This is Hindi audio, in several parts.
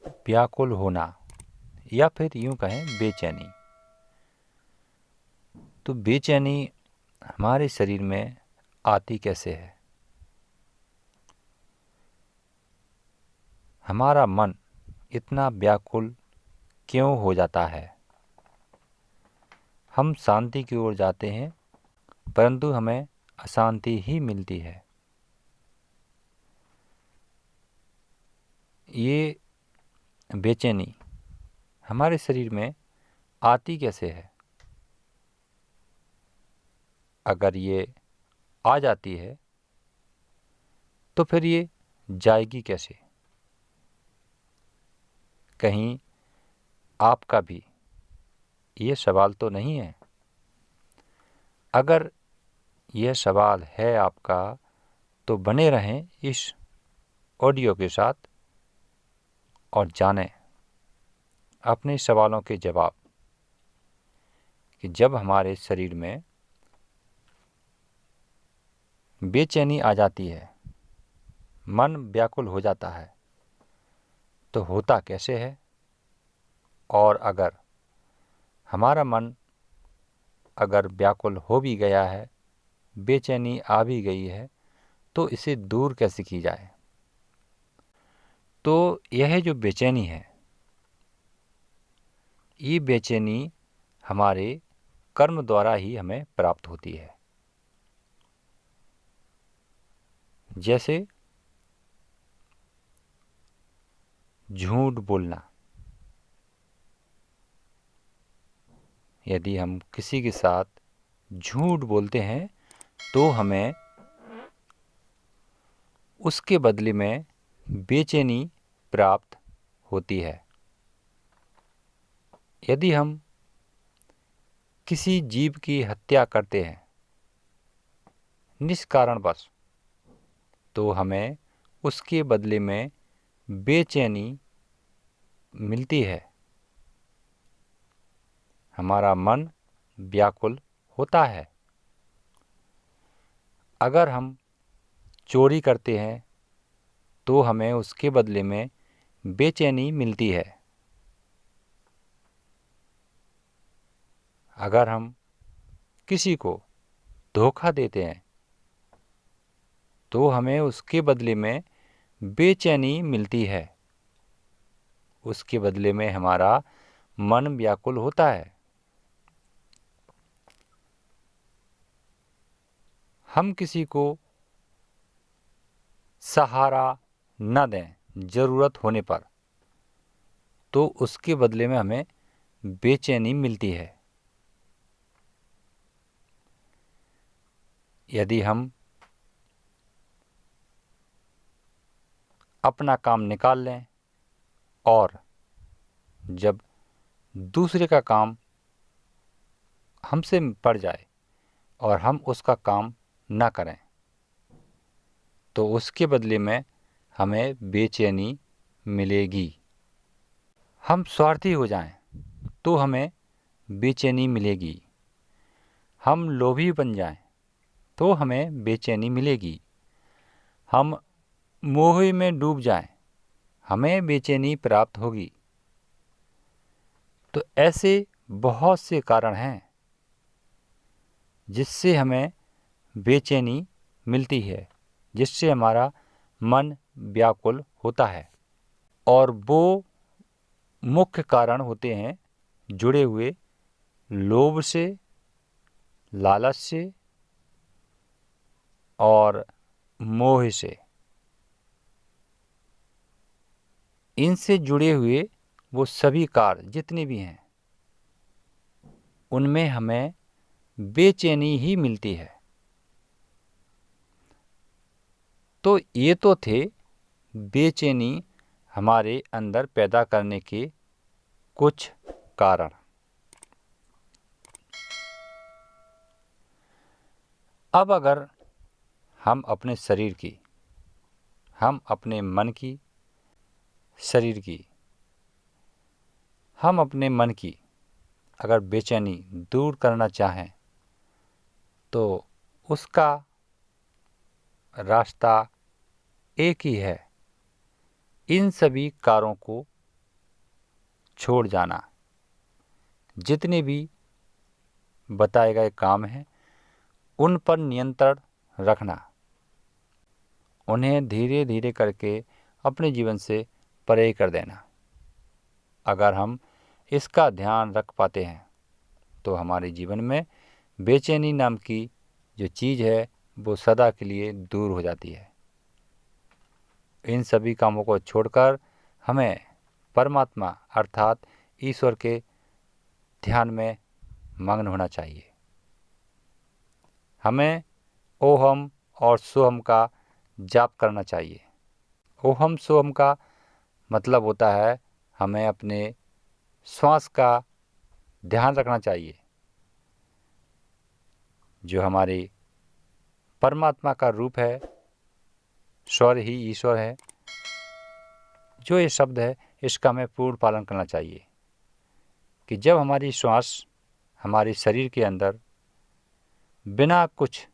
व्याकुल होना या फिर यूं कहें बेचैनी। तो बेचैनी हमारे शरीर में आती कैसे है? हमारा मन इतना व्याकुल क्यों हो जाता है? हम शांति की ओर जाते हैं परंतु हमें अशांति ही मिलती है। ये बेचैनी हमारे शरीर में आती कैसे है? अगर ये आ जाती है तो फिर ये जाएगी कैसे? कहीं आपका भी ये सवाल तो नहीं है? अगर यह सवाल है आपका तो बने रहें इस ऑडियो के साथ और जानें अपने सवालों के जवाब कि जब हमारे शरीर में बेचैनी आ जाती है, मन व्याकुल हो जाता है, तो होता कैसे है? और अगर हमारा मन अगर व्याकुल हो भी गया है, बेचैनी आ भी गई है, तो इसे दूर कैसे की जाए? तो यह जो बेचैनी है, ये बेचैनी हमारे कर्म द्वारा ही हमें प्राप्त होती है। जैसे झूठ बोलना। यदि हम किसी के साथ झूठ बोलते हैं तो हमें उसके बदले में बेचैनी प्राप्त होती है। यदि हम किसी जीव की हत्या करते हैं निष्कारणवश, तो हमें उसके बदले में बेचैनी मिलती है। हमारा मन व्याकुल होता है। अगर हम चोरी करते हैं तो हमें उसके बदले में बेचैनी मिलती है। अगर हम किसी को धोखा देते हैं तो हमें उसके बदले में बेचैनी मिलती है। उसके बदले में हमारा मन व्याकुल होता है। हम किसी को सहारा न दें ज़रूरत होने पर, तो उसके बदले में हमें बेचैनी मिलती है। यदि हम अपना काम निकाल लें और जब दूसरे का काम हमसे पड़ जाए और हम उसका काम ना करें, तो उसके बदले में हमें बेचैनी मिलेगी। हम स्वार्थी हो जाएं तो हमें बेचैनी मिलेगी। हम लोभी बन जाएं तो हमें बेचैनी मिलेगी। हम मोह में डूब जाएं, हमें बेचैनी प्राप्त होगी। तो ऐसे बहुत से कारण हैं जिससे हमें बेचैनी मिलती है, जिससे हमारा मन व्याकुल होता है। और वो मुख्य कारण होते हैं जुड़े हुए लोभ से, लालच से और मोह से। इनसे जुड़े हुए वो सभी कार्य जितने भी हैं, उनमें हमें बेचैनी ही मिलती है। तो ये तो थे बेचैनी हमारे अंदर पैदा करने के कुछ कारण। अब अगर हम अपने शरीर की, हम अपने मन की, शरीर की, हम अपने मन की अगर बेचैनी दूर करना चाहें तो उसका रास्ता एक ही है। इन सभी कारों को छोड़ जाना। जितने भी बताए गए काम हैं उन पर नियंत्रण रखना, उन्हें धीरे धीरे करके अपने जीवन से परे कर देना। अगर हम इसका ध्यान रख पाते हैं तो हमारे जीवन में बेचैनी नाम की जो चीज़ है वो सदा के लिए दूर हो जाती है। इन सभी कामों को छोड़कर हमें परमात्मा अर्थात ईश्वर के ध्यान में मग्न होना चाहिए। हमें ओहम और सोहम का जाप करना चाहिए। ओहम सोहम का मतलब होता है हमें अपने श्वास का ध्यान रखना चाहिए। जो हमारे परमात्मा का रूप है, स्वर ही ईश्वर है, जो ये शब्द है इसका हमें पूर्ण पालन करना चाहिए कि जब हमारी श्वास हमारे शरीर के अंदर बिना कुछ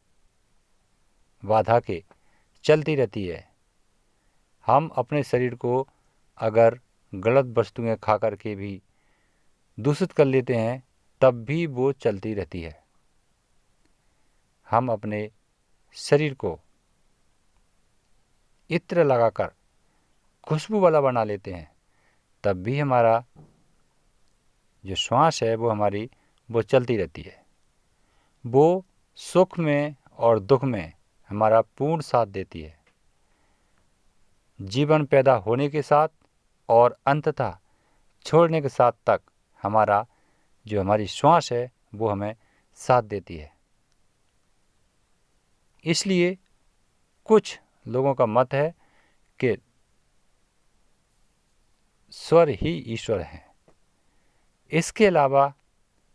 बाधा के चलती रहती है, हम अपने शरीर को अगर गलत वस्तुएं खा कर के भी दूषित कर लेते हैं तब भी वो चलती रहती है। हम अपने शरीर को इत्र लगाकर खुशबू वाला बना लेते हैं तब भी हमारा जो श्वास है वो चलती रहती है। वो सुख में और दुख में हमारा पूर्ण साथ देती है। जीवन पैदा होने के साथ और अंततः छोड़ने के साथ तक हमारी श्वास है वो हमें साथ देती है। इसलिए कुछ लोगों का मत है कि स्वर ही ईश्वर है। इसके अलावा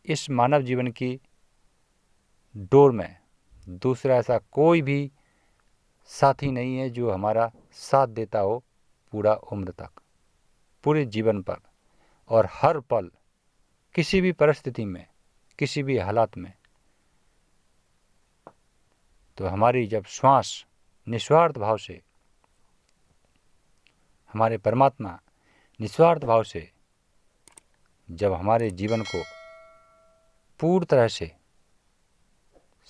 इस मानव जीवन की डोर में दूसरा ऐसा कोई भी साथी नहीं है जो हमारा साथ देता हो पूरा उम्र तक, पूरे जीवन पर और हर पल, किसी भी परिस्थिति में, किसी भी हालात में। तो हमारी जब श्वास निस्वार्थ भाव से, हमारे परमात्मा निस्वार्थ भाव से जब हमारे जीवन को पूर्ण तरह से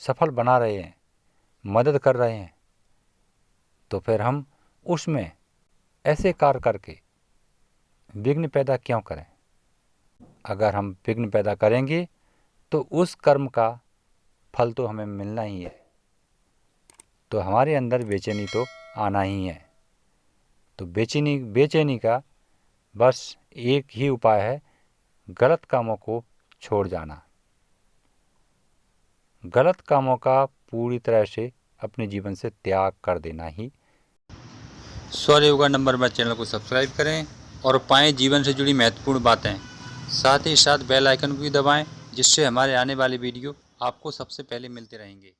सफल बना रहे हैं, मदद कर रहे हैं, तो फिर हम उसमें ऐसे कार्य करके विघ्न पैदा क्यों करें। अगर हम विघ्न पैदा करेंगे तो उस कर्म का फल तो हमें मिलना ही है, तो हमारे अंदर बेचैनी तो आना ही है। तो बेचैनी का बस एक ही उपाय है, गलत कामों को छोड़ जाना, गलत कामों का पूरी तरह से अपने जीवन से त्याग कर देना ही। स्वर योगा नंबर में चैनल को सब्सक्राइब करें और पाएं जीवन से जुड़ी महत्वपूर्ण बातें। साथ ही साथ बेल आइकन को भी दबाएं जिससे हमारे आने वाले वीडियो आपको सबसे पहले मिलते रहेंगे।